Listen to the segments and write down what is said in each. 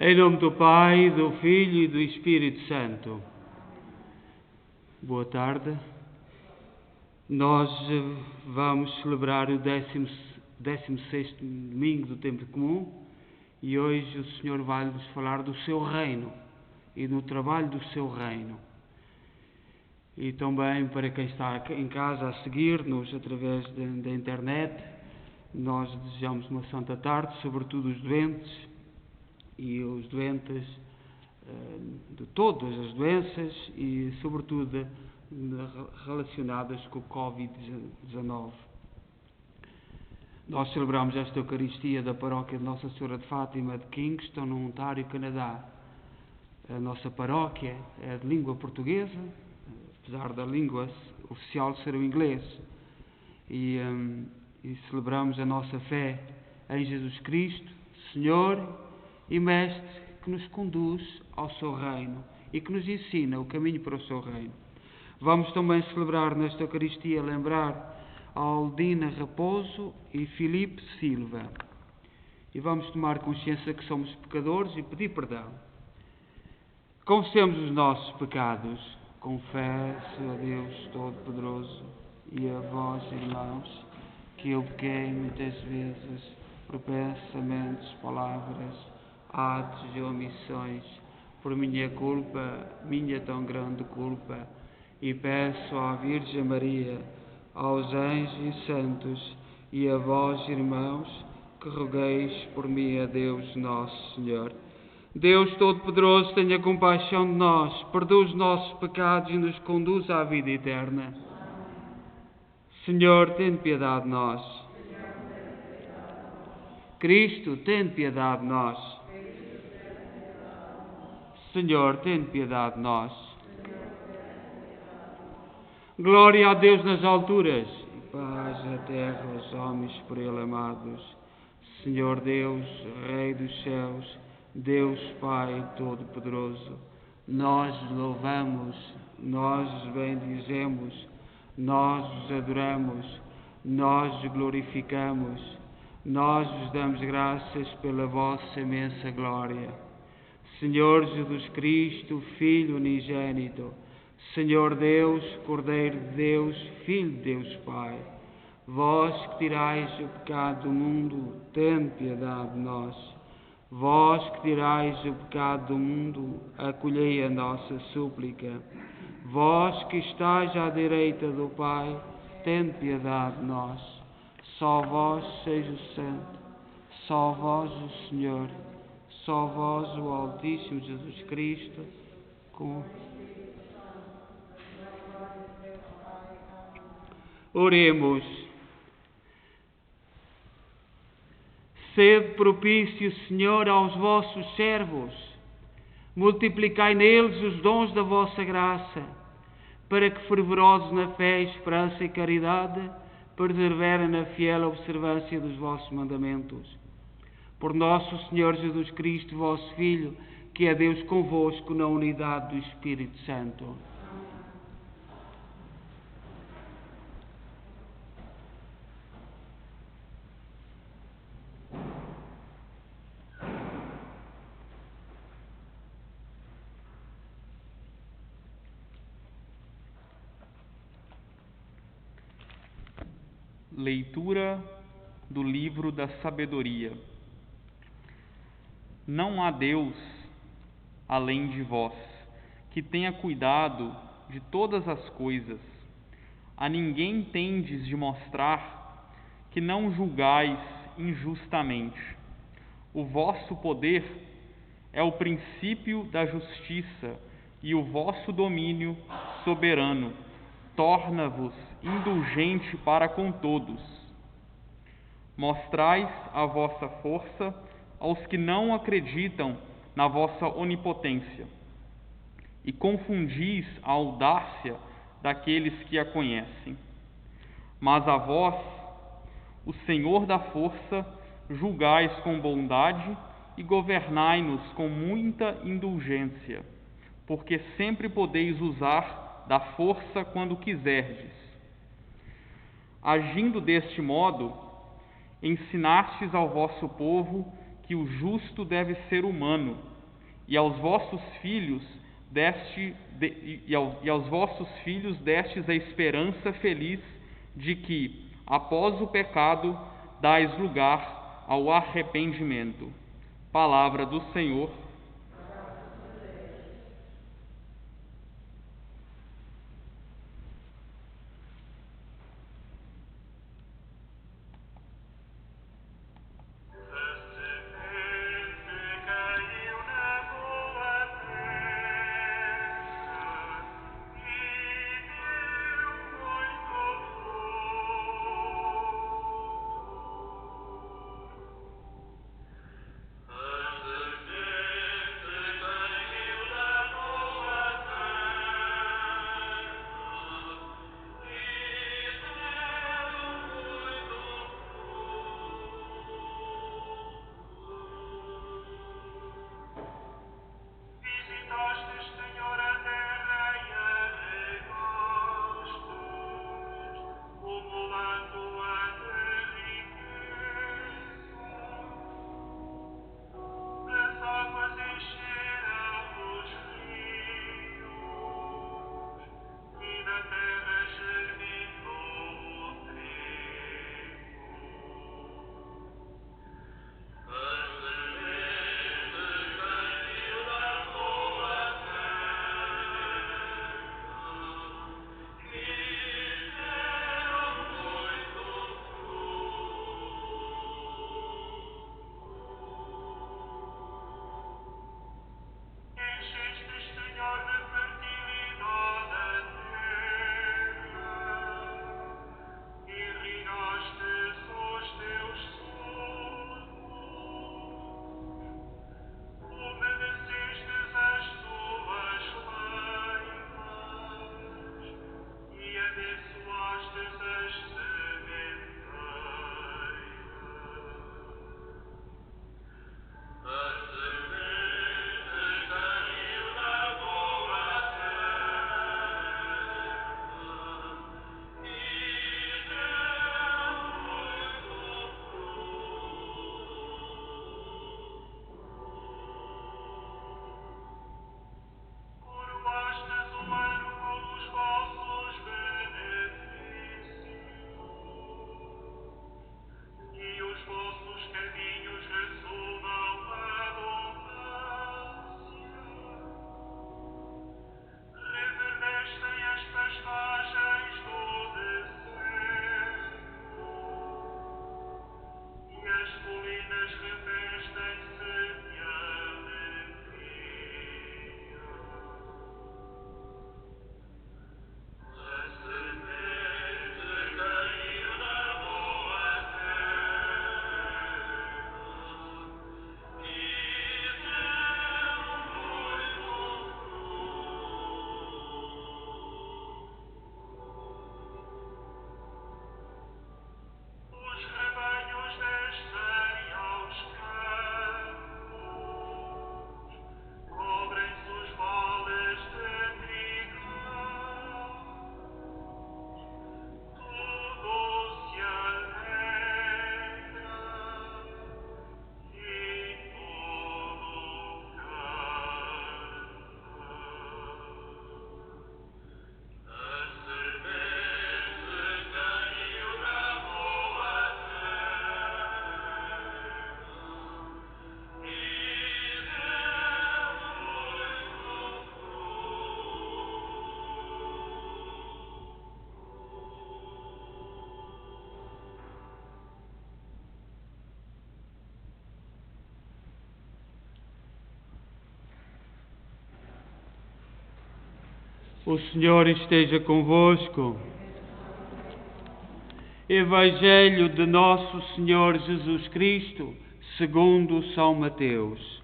Em nome do Pai, do Filho e do Espírito Santo. Boa tarde. Nós vamos celebrar o 16º domingo do tempo comum e hoje o Senhor vai-nos falar do seu reino e do trabalho do seu reino. E também para quem está em casa a seguir-nos através da internet, nós desejamos uma santa tarde, sobretudo os doentes e os doentes de todas as doenças e sobretudo relacionadas com o Covid-19. Nós celebramos esta Eucaristia da paróquia de Nossa Senhora de Fátima de Kingston, no Ontário, Canadá. A nossa paróquia é de língua portuguesa, apesar da língua oficial ser o inglês. E celebramos a nossa fé em Jesus Cristo, Senhor e Mestre, que nos conduz ao seu reino e que nos ensina o caminho para o seu reino. Vamos também celebrar nesta Eucaristia, lembrar a Aldina Raposo e Filipe Silva. E vamos tomar consciência que somos pecadores e pedir perdão. Confessemos os nossos pecados. Confesso a Deus Todo-Poderoso e a vós, irmãos, que eu pequei muitas vezes por pensamentos, palavras, atos e omissões, por minha culpa, minha tão grande culpa, e peço à Virgem Maria, aos anjos e santos, e a vós, irmãos, que rogueis por mim a Deus nosso Senhor. Deus Todo-Poderoso, tenha compaixão de nós, perdoa os nossos pecados e nos conduz à vida eterna. Senhor, tem piedade de nós. Cristo, tem piedade de nós. Senhor, tem piedade de nós. Glória a Deus nas alturas e paz na terra aos homens por Ele amados. Senhor Deus, Rei dos céus, Deus Pai Todo-Poderoso, nós os louvamos, nós os bendizemos, nós os adoramos, nós os glorificamos, nós vos damos graças pela vossa imensa glória. Senhor Jesus Cristo, Filho unigênito, Senhor Deus, Cordeiro de Deus, Filho de Deus Pai, vós que tirais o pecado do mundo, tende piedade de nós. Vós que tirais o pecado do mundo, acolhei a nossa súplica. Vós que estáis à direita do Pai, tende piedade de nós. Só vós seja o Santo, só vós o Senhor, só vós o Altíssimo Jesus Cristo, Oremos. Sede propício, Senhor, aos vossos servos, multiplicai neles os dons da vossa graça, para que, fervorosos na fé, esperança e caridade, perseverem na fiel observância dos vossos mandamentos. Por nosso Senhor Jesus Cristo, vosso Filho, que é Deus convosco na unidade do Espírito Santo. Leitura do livro da sabedoria. Não há Deus além de vós, que tenha cuidado de todas as coisas. A ninguém tendes de mostrar que não julgais injustamente. O vosso poder é o princípio da justiça e o vosso domínio soberano torna-vos indulgente para com todos. Mostrais a vossa força aos que não acreditam na vossa onipotência e confundis a audácia daqueles que a conhecem. Mas a vós, o Senhor da força, julgais com bondade e governai-nos com muita indulgência, porque sempre podeis usar da força quando quiserdes. Agindo deste modo, ensinastes ao vosso povo que o justo deve ser humano e aos vossos filhos destes a esperança feliz de que, após o pecado, dais lugar ao arrependimento. Palavra do Senhor. O Senhor esteja convosco. Evangelho de Nosso Senhor Jesus Cristo, segundo São Mateus.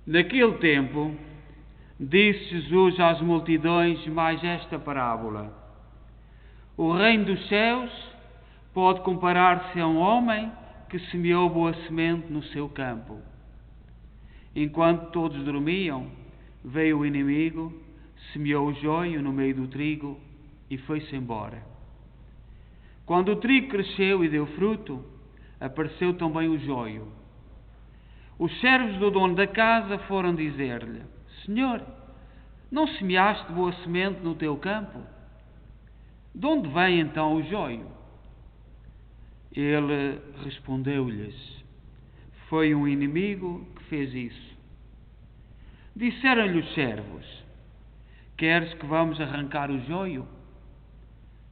Naquele tempo, disse Jesus às multidões mais esta parábola: O reino dos céus pode comparar-se a um homem que semeou boa semente no seu campo. Enquanto todos dormiam, veio o inimigo, semeou o joio no meio do trigo e foi-se embora. Quando o trigo cresceu e deu fruto, apareceu também o joio. Os servos do dono da casa foram dizer-lhe: Senhor, não semeaste boa semente no teu campo? De onde vem então o joio? Ele respondeu-lhes: Foi um inimigo que fez isso. Disseram-lhe os servos: Queres que vamos arrancar o joio?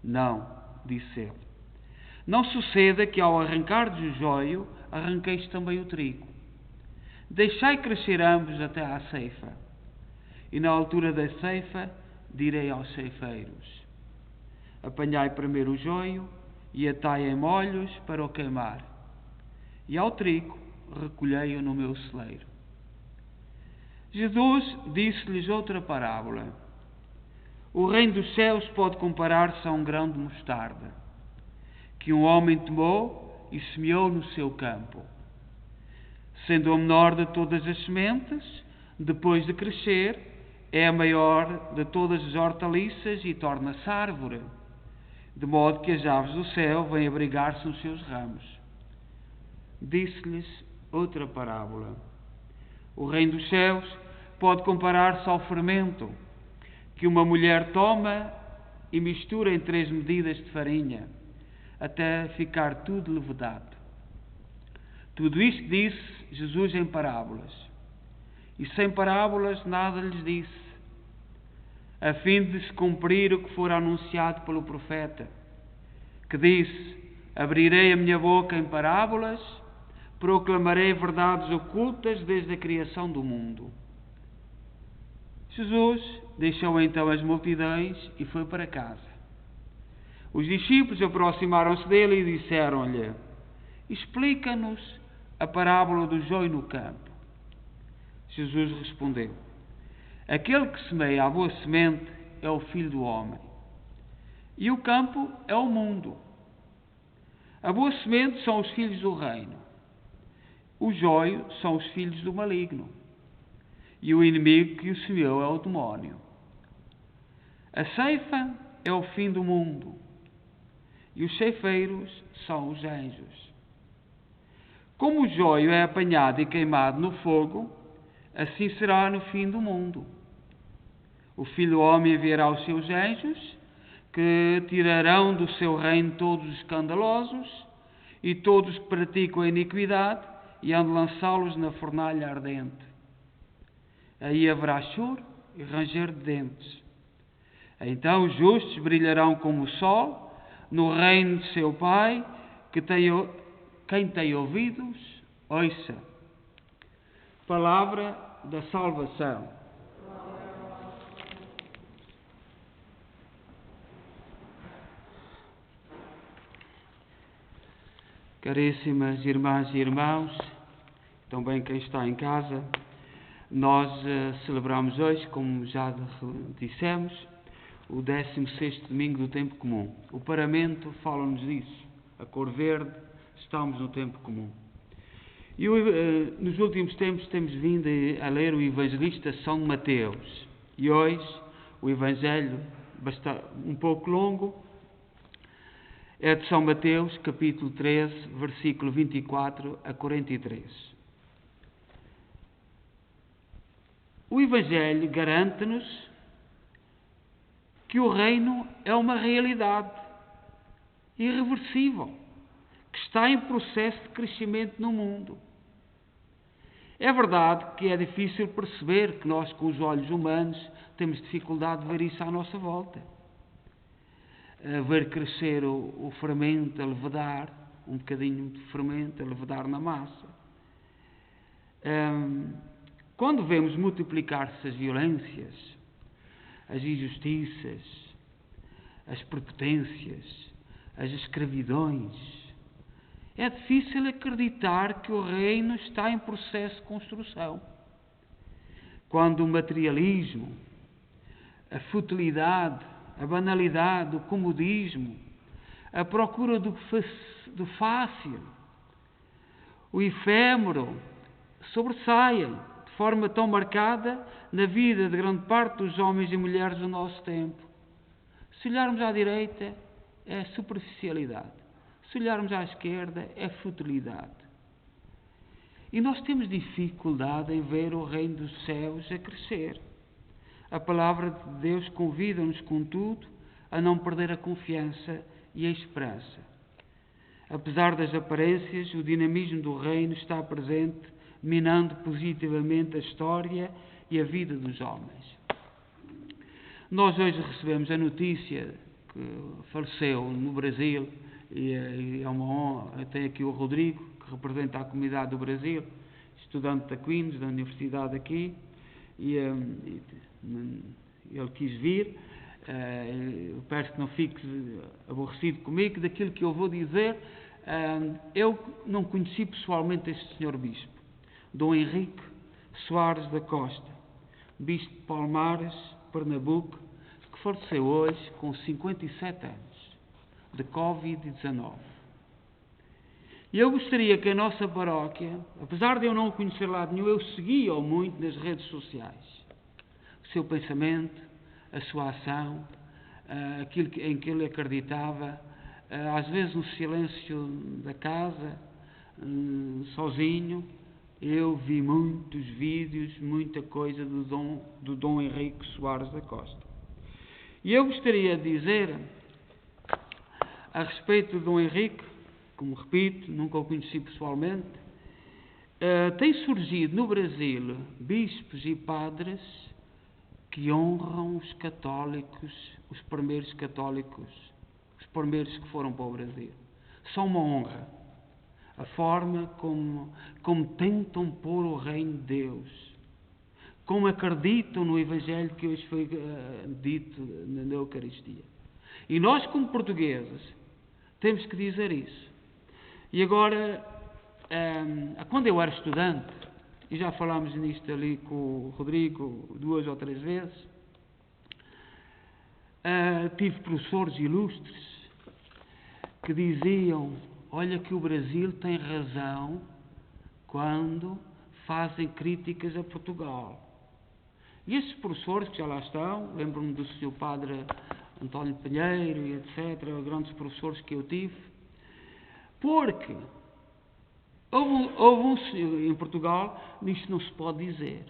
Não, disse ele. Não suceda que ao arrancardes o joio, arranqueis também o trigo. Deixai crescer ambos até à ceifa. E na altura da ceifa, direi aos ceifeiros: Apanhai primeiro o joio e atai em molhos para o queimar. E ao trigo, recolhei-o no meu celeiro. Jesus disse-lhes outra parábola. O reino dos céus pode comparar-se a um grão de mostarda, que um homem tomou e semeou no seu campo. Sendo a menor de todas as sementes, depois de crescer, é a maior de todas as hortaliças e torna-se árvore, de modo que as aves do céu vêm abrigar-se nos seus ramos. Disse-lhes outra parábola. O reino dos céus pode comparar-se ao fermento, que uma mulher toma e mistura em 3 medidas de farinha, até ficar tudo levedado. Tudo isto disse Jesus em parábolas. E sem parábolas nada lhes disse, a fim de se cumprir o que fora anunciado pelo profeta, que disse: Abrirei a minha boca em parábolas, proclamarei verdades ocultas desde a criação do mundo. Jesus deixou então as multidões e foi para casa. Os discípulos aproximaram-se dele e disseram-lhe: Explica-nos a parábola do joio no campo. Jesus respondeu: Aquele que semeia a boa semente é o Filho do Homem, e o campo é o mundo. A boa semente são os filhos do reino, o joio são os filhos do maligno, e o inimigo que o semeou é o demónio. A ceifa é o fim do mundo, e os ceifeiros são os anjos. Como o joio é apanhado e queimado no fogo, assim será no fim do mundo. O Filho do Homem enviará os seus anjos, que tirarão do seu reino todos os escandalosos e todos que praticam a iniquidade, e hão de lançá-los na fornalha ardente. Aí haverá choro e ranger de dentes. Então os justos brilharão como o sol no reino de seu Pai. Quem tem ouvidos, ouça. Palavra da salvação. Caríssimas irmãs e irmãos, também quem está em casa, nós celebramos hoje, como já dissemos, o 16º domingo do tempo comum. O paramento fala-nos disso. A cor verde, estamos no tempo comum. E nos últimos tempos temos vindo a ler o evangelista São Mateus. E hoje o evangelho, um pouco longo, é de São Mateus, capítulo 13, versículo 24 a 43. O evangelho garante-nos que o reino é uma realidade irreversível, que está em processo de crescimento no mundo. É verdade que é difícil perceber, que nós com os olhos humanos temos dificuldade de ver isso à nossa volta. Ver crescer o fermento, a levedar, um bocadinho de fermento, a levedar na massa. Quando vemos multiplicar-se as violências, as injustiças, as prepotências, as escravidões, é difícil acreditar que o reino está em processo de construção. Quando o materialismo, a futilidade, a banalidade, o comodismo, a procura do fácil, o efêmero, sobressaem de forma tão marcada na vida de grande parte dos homens e mulheres do nosso tempo. Se olharmos à direita, é superficialidade. Se olharmos à esquerda, é futilidade. E nós temos dificuldade em ver o reino dos céus a crescer. A palavra de Deus convida-nos, contudo, a não perder a confiança e a esperança. Apesar das aparências, o dinamismo do reino está presente, minando positivamente a história e a vida dos homens. Nós hoje recebemos a notícia que faleceu no Brasil, e é uma honra. Eu tenho aqui o Rodrigo, que representa a comunidade do Brasil, estudante da Queen's, da universidade aqui, e ele quis vir. Eu peço que não fique aborrecido comigo daquilo que eu vou dizer. Eu não conheci pessoalmente este senhor bispo, Dom Henrique Soares da Costa, bispo de Palmares, Pernambuco, que faleceu hoje com 57 anos, de Covid-19. E eu gostaria que a nossa paróquia, apesar de eu não o conhecer lá nenhum, eu seguia-o muito nas redes sociais. O seu pensamento, a sua ação, aquilo em que ele acreditava, às vezes no silêncio da casa, sozinho. Eu vi muitos vídeos, muita coisa do Dom Henrique Soares da Costa. E eu gostaria de dizer, a respeito do Dom Henrique, como repito, nunca o conheci pessoalmente, tem surgido no Brasil bispos e padres que honram os católicos, os primeiros católicos, os primeiros que foram para o Brasil. São uma honra. A forma como tentam pôr o reino de Deus, como acreditam no Evangelho que hoje foi dito na Eucaristia. E nós, como portugueses, temos que dizer isso. E agora, quando eu era estudante, e já falámos nisto ali com o Rodrigo 2 ou 3 vezes, tive professores ilustres que diziam: olha que o Brasil tem razão quando fazem críticas a Portugal. E esses professores que já lá estão, lembro-me do Sr. Padre António Pinheiro e etc., grandes professores que eu tive, porque houve um senhor em Portugal, isto não se pode dizer,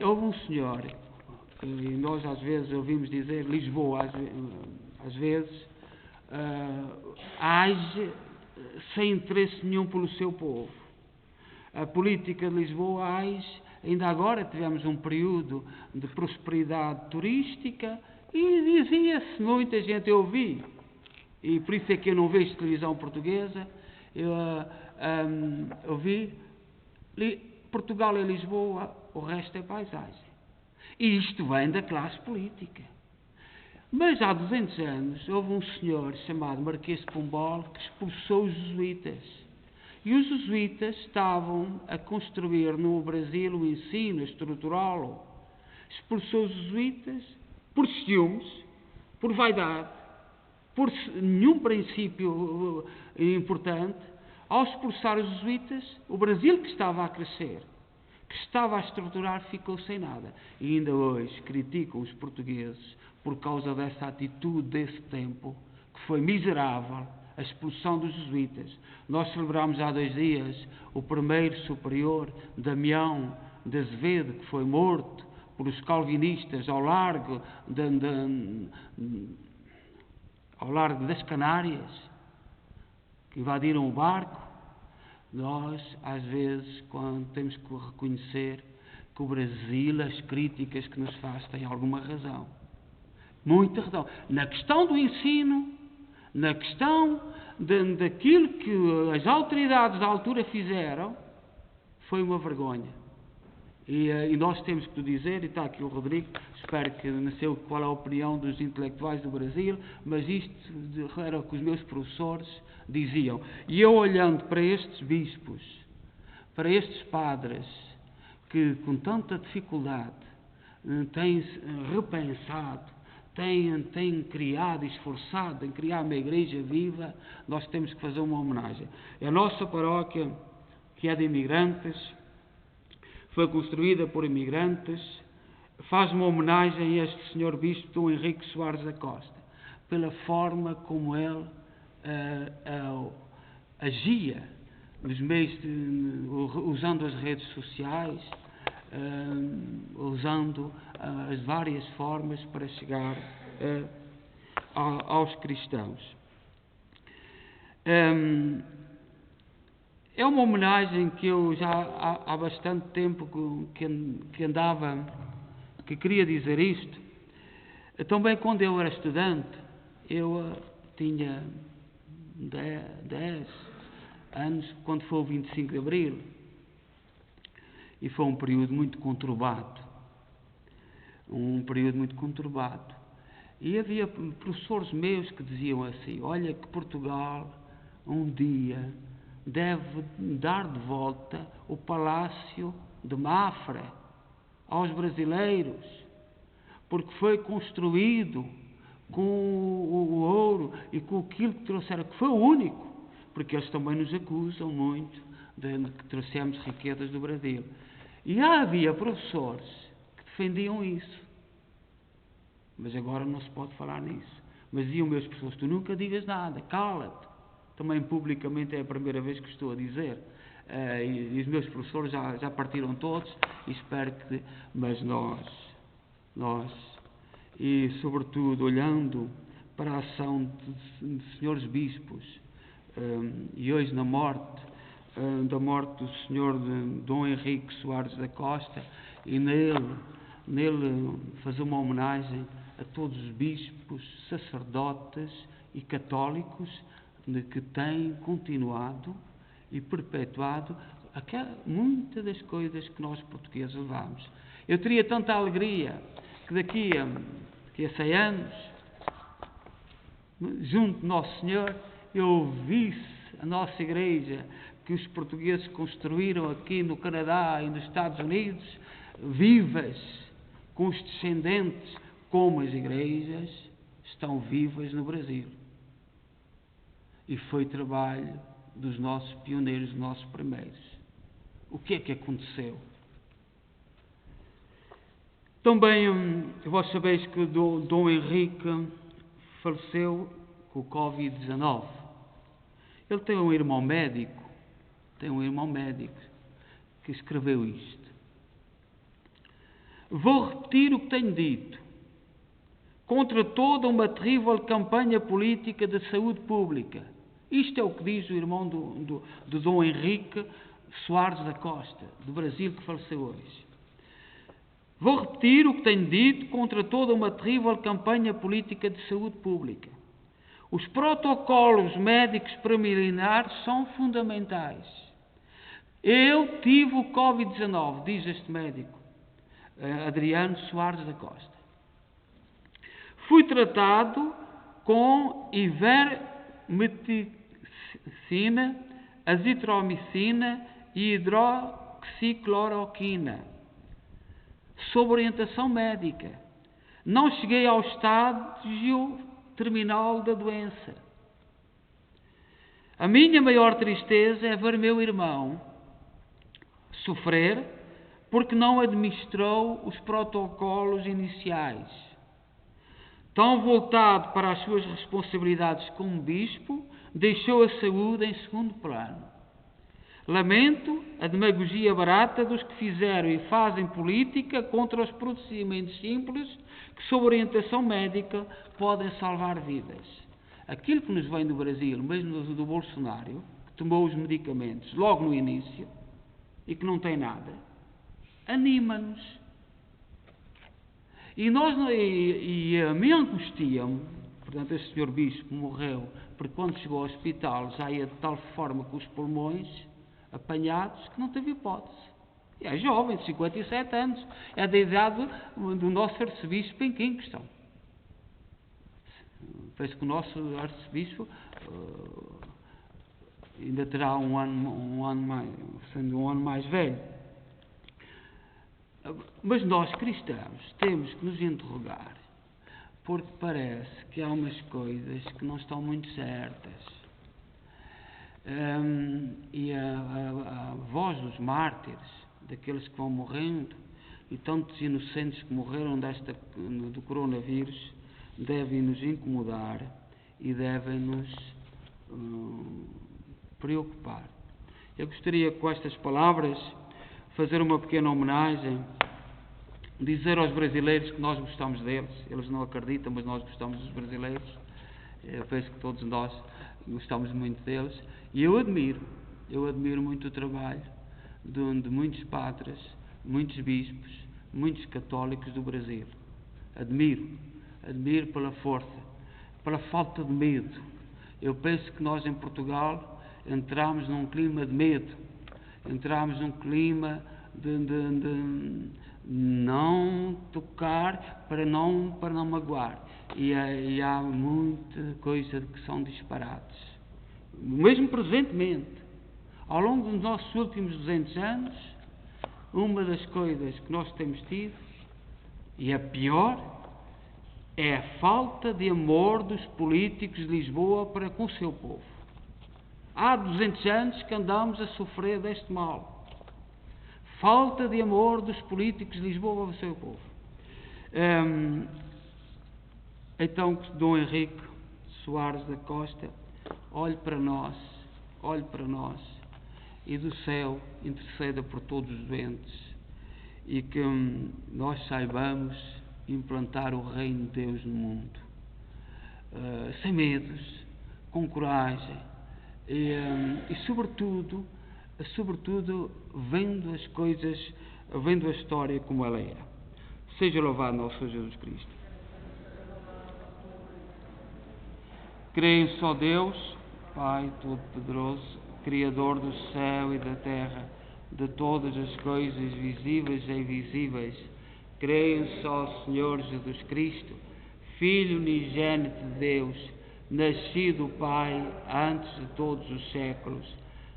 houve um senhor, e nós às vezes ouvimos dizer, Lisboa às vezes age sem interesse nenhum pelo seu povo. A política de Lisboa age, ainda agora tivemos um período de prosperidade turística e dizia-se, muita gente, eu ouvi, e por isso é que eu não vejo televisão portuguesa, eu ouvi, Portugal é Lisboa, o resto é paisagem. E isto vem da classe política. Mas há 200 anos houve um senhor chamado Marquês de Pombal que expulsou os jesuítas. E os jesuítas estavam a construir no Brasil o ensino, a estruturá-lo. Expulsou os jesuítas por ciúmes, por vaidade, por nenhum princípio importante. Ao expulsar os jesuítas, o Brasil que estava a crescer, que estava a estruturar, ficou sem nada. E ainda hoje criticam os portugueses por causa dessa atitude desse tempo, que foi miserável, a expulsão dos jesuítas. Nós celebramos há 2 dias o primeiro superior, Damião de Azevedo, que foi morto por os calvinistas ao largo das Canárias, que invadiram o barco. Nós, às vezes, quando temos que reconhecer que o Brasil, as críticas que nos faz, têm alguma razão. Muita razão. Na questão do ensino, na questão daquilo que as autoridades da altura fizeram, foi uma vergonha. E nós temos que dizer, e está aqui o Rodrigo, espero que não sei qual é a opinião dos intelectuais do Brasil, mas isto era o que os meus professores diziam. E eu, olhando para estes bispos, para estes padres, que com tanta dificuldade têm repensado, têm criado, esforçado em criar uma igreja viva, nós temos que fazer uma homenagem. A nossa paróquia, que é de imigrantes, foi construída por imigrantes, faz uma homenagem a este senhor bispo Dom Henrique Soares da Costa, pela forma como ele agia nos meios, usando as redes sociais, usando as várias formas para chegar aos cristãos. É uma homenagem que eu já há bastante tempo que queria dizer isto. Também quando eu era estudante, eu tinha 10 anos, quando foi o 25 de Abril, e foi um período muito conturbado. E havia professores meus que diziam assim: olha que Portugal um dia deve dar de volta o Palácio de Mafra aos brasileiros, porque foi construído com o ouro e com aquilo que trouxeram, que foi o único, porque eles também nos acusam muito de que trouxemos riquezas do Brasil. E havia professores que defendiam isso, mas agora não se pode falar nisso. Mas diziam meus professores: tu nunca digas nada, cala-te. Também publicamente é a primeira vez que estou a dizer. E os meus professores já partiram todos, e espero que... Mas nós, e sobretudo olhando para a ação de senhores bispos, e hoje da morte do senhor Dom Henrique Soares da Costa, e nele fazer uma homenagem a todos os bispos, sacerdotes e católicos que têm continuado e perpetuado muitas das coisas que nós portugueses levamos. Eu teria tanta alegria que daqui a 100 anos, junto de Nosso Senhor, eu visse a nossa igreja que os portugueses construíram aqui no Canadá e nos Estados Unidos, vivas, com os descendentes, como as igrejas estão vivas no Brasil. E foi trabalho dos nossos pioneiros, dos nossos primeiros. O que é que aconteceu? Também, vós sabeis que Dom Henrique faleceu com o Covid-19. Ele tem um irmão médico que escreveu isto. Vou repetir o que tenho dito. Contra toda uma terrível campanha política de saúde pública. Isto é o que diz o irmão do Dom Henrique Soares da Costa, do Brasil, que faleceu hoje. Vou repetir o que tenho dito contra toda uma terrível campanha política de saúde pública. Os protocolos médicos preliminares são fundamentais. Eu tive o Covid-19, diz este médico, Adriano Soares da Costa. Fui tratado com ivermectina, azitromicina e hidroxicloroquina, sob orientação médica. Não cheguei ao estágio terminal da doença. A minha maior tristeza é ver meu irmão sofrer porque não administrou os protocolos iniciais. Tão voltado para as suas responsabilidades como bispo, deixou a saúde em segundo plano. Lamento a demagogia barata dos que fizeram e fazem política contra os procedimentos simples que, sob orientação médica, podem salvar vidas. Aquilo que nos vem do Brasil, mesmo do Bolsonaro, que tomou os medicamentos logo no início e que não tem nada, anima-nos. E a mim angustia-me, portanto, este senhor bispo morreu, porque quando chegou ao hospital já ia de tal forma com os pulmões apanhados que não teve hipótese. E é jovem, de 57 anos, é da idade do nosso arcebispo em Kingston. Parece que o nosso arcebispo ainda terá um ano mais, sendo um ano mais velho. Mas nós, cristãos, temos que nos interrogar, porque parece que há umas coisas que não estão muito certas. E a voz dos mártires, daqueles que vão morrendo, e tantos inocentes que morreram do coronavírus, devem nos incomodar e devem nos preocupar. Eu gostaria, com estas palavras, fazer uma pequena homenagem, dizer aos brasileiros que nós gostamos deles. Eles não acreditam, mas nós gostamos dos brasileiros. Eu penso que todos nós gostamos muito deles. E eu admiro muito o trabalho de muitos padres, muitos bispos, muitos católicos do Brasil. Admiro pela força, pela falta de medo. Eu penso que nós em Portugal entramos num clima de medo, entramos num clima de não tocar para não magoar. E há muita coisa que são disparates. Mesmo presentemente, ao longo dos nossos últimos 200 anos, uma das coisas que nós temos tido, e a pior, é a falta de amor dos políticos de Lisboa para com o seu povo. Há 200 anos que andamos a sofrer deste mal. Falta de amor dos políticos de Lisboa para o seu povo. Então, Dom Henrique Soares da Costa, olhe para nós e do céu interceda por todos os doentes e que nós saibamos implantar o reino de Deus no mundo, sem medos, com coragem e sobretudo vendo as coisas, vendo a história como ela era. Seja louvado nosso Senhor Jesus Cristo. Creio em só Deus, Pai Todo-Poderoso, Criador do céu e da terra, de todas as coisas visíveis e invisíveis. Creio em só Senhor Jesus Cristo, Filho unigênito de Deus, nascido do Pai antes de todos os séculos,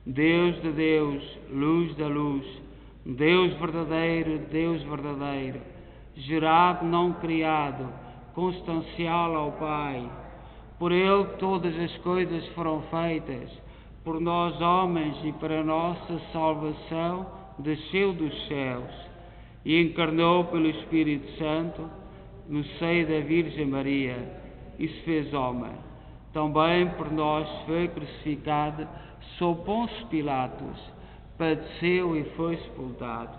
Deus de Deus, luz da luz, Deus verdadeiro, gerado, não criado, constancial ao Pai. Por Ele todas as coisas foram feitas, por nós homens e para a nossa salvação desceu dos céus e encarnou pelo Espírito Santo no seio da Virgem Maria e se fez homem. Também por nós foi crucificado sob Pôncio Pilatos, padeceu e foi sepultado.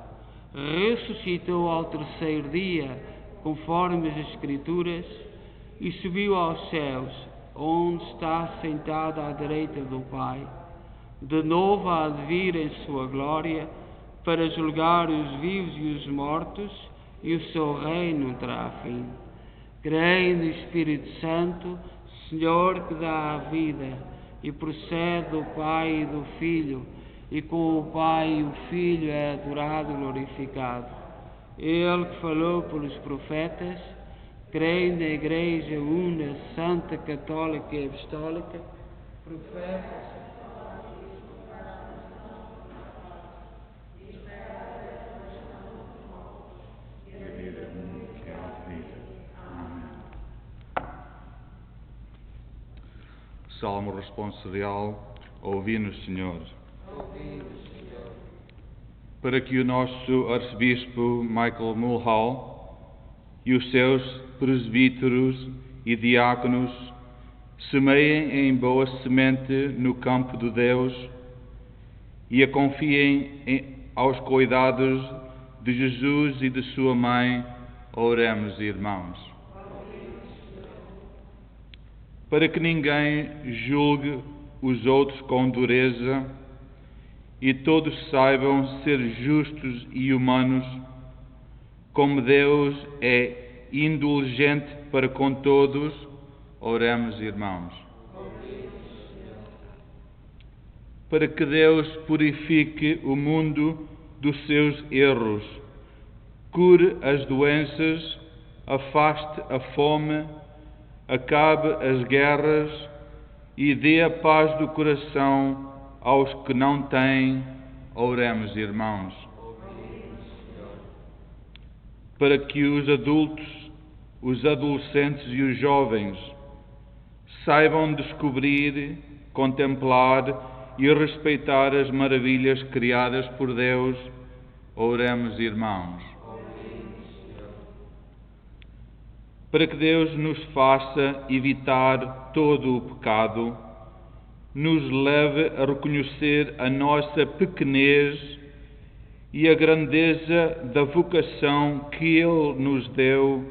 Ressuscitou ao terceiro dia, conforme as Escrituras, e subiu aos céus, onde está sentado à direita do Pai. De novo há de vir em sua glória, para julgar os vivos e os mortos, e o seu reino terá fim. Creio no Espírito Santo, Senhor que dá a vida, e procede do Pai e do Filho, e com o Pai e o Filho é adorado e glorificado. Ele que falou pelos profetas, creio na Igreja Una, Santa, Católica e Apostólica, profetas, Salmo responsorial, ouvi-nos, Senhor. Para que o nosso arcebispo Michael Mulhall e os seus presbíteros e diáconos semeiem em boa semente no campo de Deus e a confiem aos cuidados de Jesus e de sua mãe, oremos, irmãos. Para que ninguém julgue os outros com dureza e todos saibam ser justos e humanos, como Deus é indulgente para com todos, oremos, irmãos. Para que Deus purifique o mundo dos seus erros, cure as doenças, afaste a fome, acabe as guerras e dê a paz do coração aos que não têm, oremos, irmãos. Para que os adultos, os adolescentes e os jovens saibam descobrir, contemplar e respeitar as maravilhas criadas por Deus, oremos, irmãos. Para que Deus nos faça evitar todo o pecado, nos leve a reconhecer a nossa pequenez e a grandeza da vocação que Ele nos deu.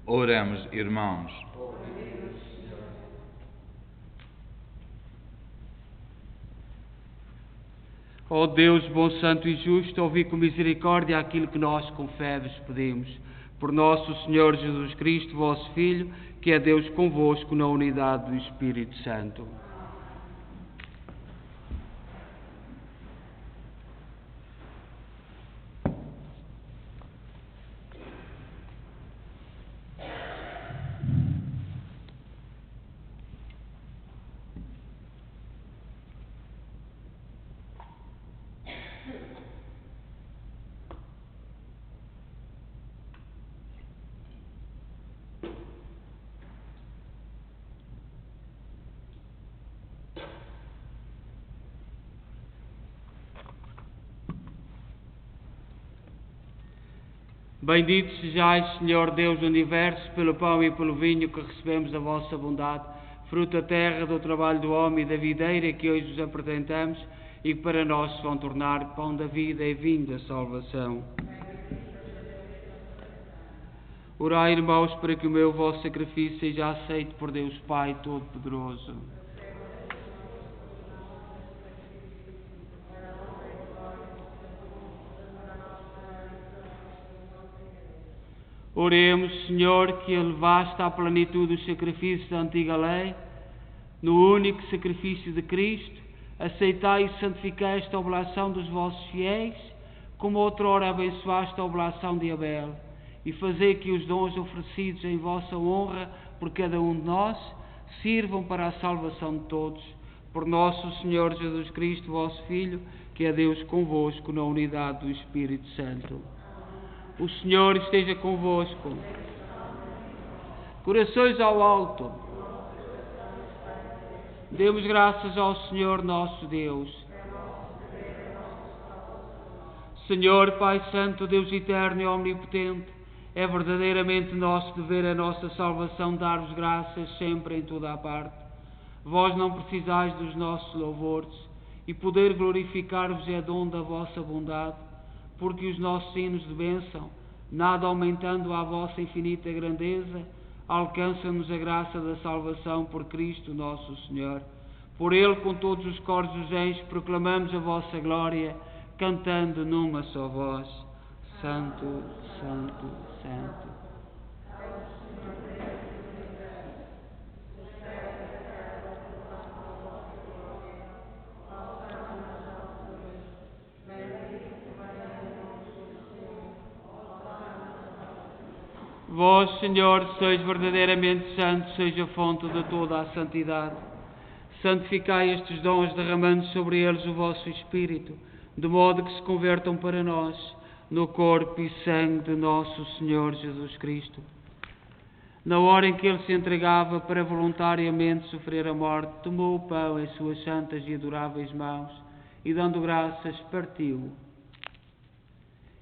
Oremos, irmãos. Ó Deus bom, santo e justo, ouvi com misericórdia aquilo que nós com fé vos pedimos. Por nosso Senhor Jesus Cristo, vosso Filho, que é Deus convosco na unidade do Espírito Santo. Bendito sejais, Senhor Deus do Universo, pelo pão e pelo vinho que recebemos da vossa bondade, fruto da terra, do trabalho do homem e da videira que hoje vos apresentamos e que para nós se vão tornar pão da vida e vinho da salvação. Orai, irmãos, para que o meu vosso sacrifício seja aceito por Deus Pai Todo-Poderoso. Oremos, Senhor, que elevaste à plenitude os sacrifícios da antiga lei, no único sacrifício de Cristo, aceitai e santificai esta oblação dos vossos fiéis, como outrora abençoaste a oblação de Abel, e fazei que os dons oferecidos em vossa honra por cada um de nós sirvam para a salvação de todos. Por nosso Senhor Jesus Cristo, vosso Filho, que é Deus convosco na unidade do Espírito Santo. O Senhor esteja convosco. Corações ao alto. Demos graças ao Senhor nosso Deus. Senhor, Pai Santo, Deus eterno e omnipotente, é verdadeiramente nosso dever, a nossa salvação, dar-vos graças sempre em toda a parte. Vós não precisais dos nossos louvores, e poder glorificar-vos é dom da vossa bondade, porque os nossos hinos de bênção, nada aumentando à vossa infinita grandeza, alcança-nos a graça da salvação por Cristo nosso Senhor. Por Ele, com todos os coros dos anjos, proclamamos a vossa glória, cantando numa só voz: Santo, Santo, Santo. Vós, Senhor, sois verdadeiramente santos, sois a fonte de toda a santidade. Santificai estes dons, derramando sobre eles o vosso Espírito, de modo que se convertam para nós no corpo e sangue de nosso Senhor Jesus Cristo. Na hora em que Ele se entregava para voluntariamente sofrer a morte, tomou o pão em suas santas e adoráveis mãos e, dando graças, partiu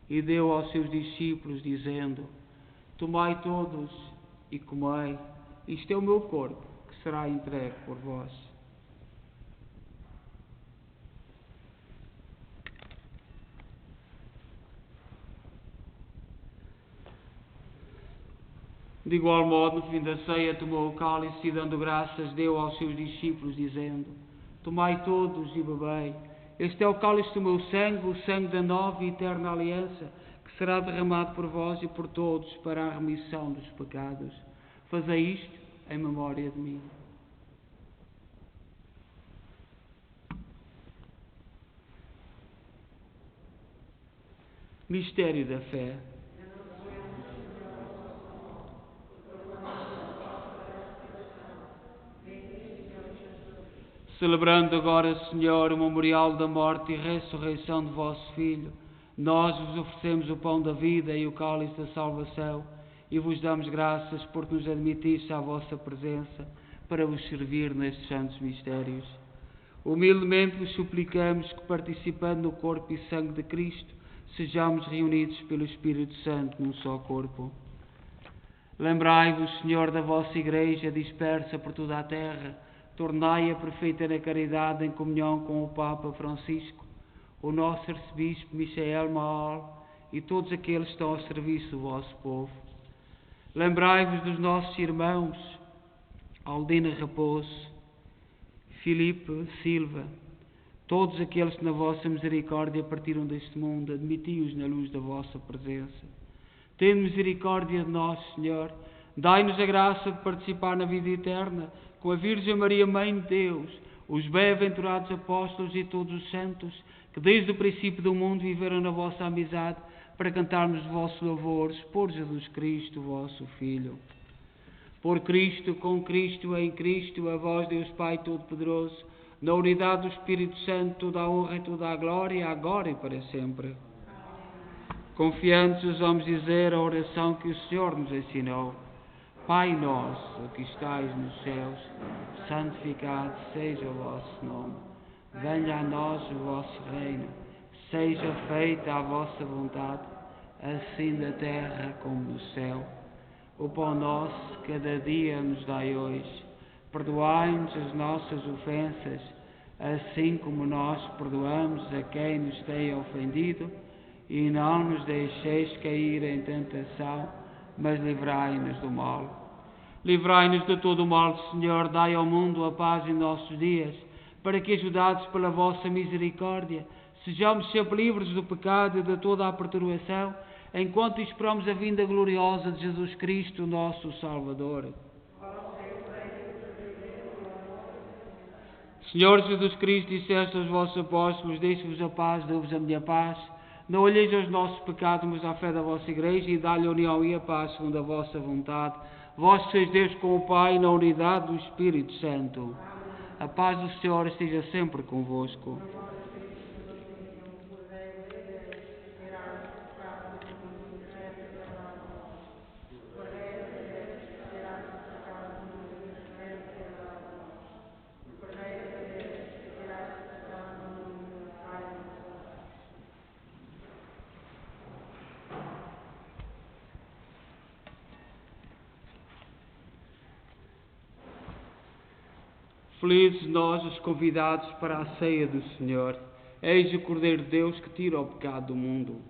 e deu aos seus discípulos, dizendo: Tomai todos e comei, isto é o meu corpo, que será entregue por vós. De igual modo, no fim da ceia, tomou o cálice e, dando graças, deu aos seus discípulos, dizendo: Tomai todos e bebei, este é o cálice do meu sangue, o sangue da nova e eterna aliança, que será derramado por vós e por todos para a remissão dos pecados. Fazei isto em memória de mim. Mistério da fé. Celebrando agora, Senhor, o memorial da morte e ressurreição de vosso Filho, nós vos oferecemos o pão da vida e o cálice da salvação e vos damos graças porque nos admitiste à vossa presença para vos servir nestes santos mistérios. Humildemente vos suplicamos que, participando no corpo e sangue de Cristo, sejamos reunidos pelo Espírito Santo num só corpo. Lembrai-vos, Senhor, da vossa Igreja dispersa por toda a terra, tornai-a perfeita na caridade em comunhão com o Papa Francisco, o nosso arcebispo Michael Maal e todos aqueles que estão ao serviço do vosso povo. Lembrai-vos dos nossos irmãos Aldina Raposo, Filipe Silva, todos aqueles que na vossa misericórdia partiram deste mundo, admiti-os na luz da vossa presença. Tende misericórdia de nós, Senhor, dai-nos a graça de participar na vida eterna com a Virgem Maria, Mãe de Deus, os bem-aventurados apóstolos e todos os santos, que desde o princípio do mundo viveram na vossa amizade, para cantarmos os vossos louvores por Jesus Cristo, vosso Filho. Por Cristo, com Cristo, em Cristo, a vós, Deus Pai Todo-Poderoso, na unidade do Espírito Santo, toda a honra e toda a glória, agora e para sempre. Confiantes, vamos dizer a oração que o Senhor nos ensinou. Pai nosso, que estais nos céus, santificado seja o vosso nome. Venha a nós o vosso reino. Seja feita a vossa vontade, assim na terra como no céu. O pão nosso, cada dia nos dai hoje. Perdoai-nos as nossas ofensas, assim como nós perdoamos a quem nos tem ofendido. E não nos deixeis cair em tentação, mas livrai-nos do mal. Livrai-nos de todo o mal, Senhor, dai ao mundo a paz em nossos dias, para que, ajudados pela vossa misericórdia, sejamos sempre livres do pecado e de toda a perturbação, enquanto esperamos a vinda gloriosa de Jesus Cristo, nosso Salvador. Senhor Jesus Cristo, disseste aos vossos apóstolos: deixo-vos a paz, dou-vos a minha paz. Não olheis aos nossos pecados, mas à fé da vossa Igreja, e dá-lhe a união e a paz segundo a vossa vontade. Vós sois Deus com o Pai, na unidade do Espírito Santo. A paz do Senhor esteja sempre convosco. Felizes nós, os convidados para a ceia do Senhor. Eis o Cordeiro de Deus que tira o pecado do mundo.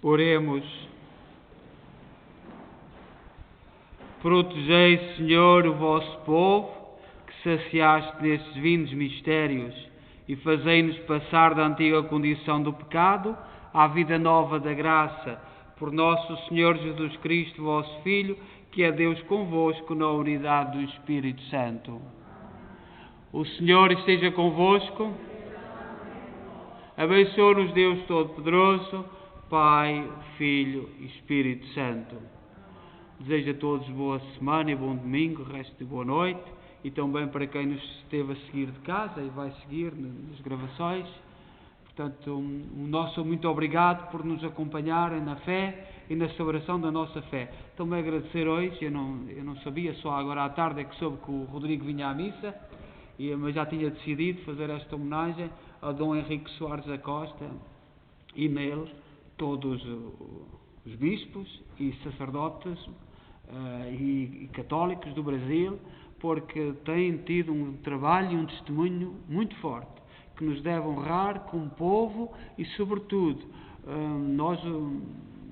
Oremos. Protegei, Senhor, o vosso povo, que saciaste nestes vindos mistérios, e fazei-nos passar da antiga condição do pecado à vida nova da graça, por nosso Senhor Jesus Cristo, vosso Filho, que é Deus convosco na unidade do Espírito Santo. O Senhor esteja convosco. Abençoe-nos Deus Todo-Poderoso, Pai, Filho e Espírito Santo. Desejo a todos boa semana e bom domingo, resto de boa noite, e também para quem nos esteve a seguir de casa e vai seguir nas gravações. Portanto, um nosso muito obrigado por nos acompanharem na fé e na celebração da nossa fé. Também agradecer hoje, eu não sabia, só agora à tarde é que soube que o Rodrigo vinha à missa, mas já tinha decidido fazer esta homenagem a Dom Henrique Soares da Costa e nele todos os bispos e sacerdotes e católicos do Brasil, porque têm tido um trabalho e um testemunho muito forte, que nos deve honrar como povo e, sobretudo,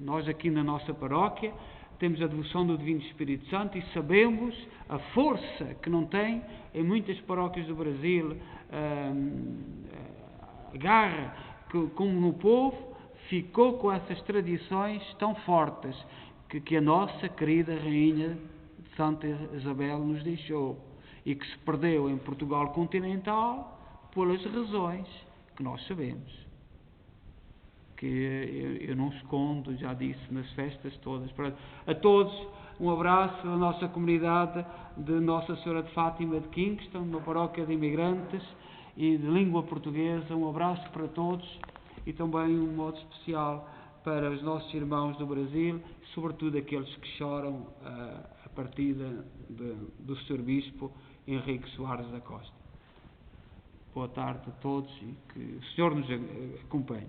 nós aqui na nossa paróquia temos a devoção do Divino Espírito Santo e sabemos a força que não tem em muitas paróquias do Brasil, a garra que, como o povo, ficou com essas tradições tão fortes que a nossa querida Rainha Santa Isabel nos deixou e que se perdeu em Portugal continental pelas razões que nós sabemos. Que eu não escondo, já disse nas festas todas. A todos, um abraço da nossa comunidade de Nossa Senhora de Fátima de Kingston, uma paróquia de imigrantes e de língua portuguesa. Um abraço para todos e também um modo especial para os nossos irmãos do Brasil, sobretudo aqueles que choram a partida do Sr. Bispo Henrique Soares da Costa. Boa tarde a todos e que o Senhor nos acompanhe.